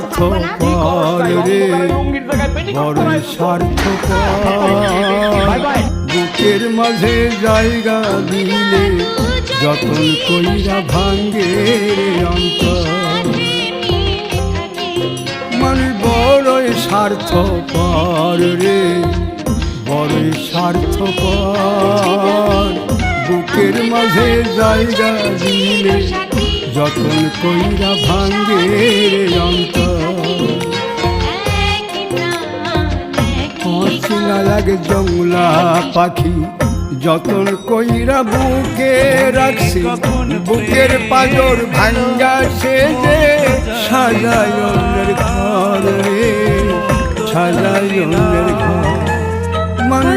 স্বার্থপর রে, বড়ই স্বার্থপর। বুকের মাঝে জায়গা দিলে যতন কইরা ভাঙ্গে অন্তর। মানে বড়ই স্বার্থপর রে, বড়ই স্বার্থপর। বুকের মাঝে জায়গা দিলে যতন কইরা ভাঙ্গে অন্তর। অচেনা লাগে জংলা পাখি যতন কইরা বুকে রাখছি, বুকের পাজর ভাঙ্গা সে যে সাজায় অন্যের ঘর রে, সাজায় অন্যের ঘর। মানে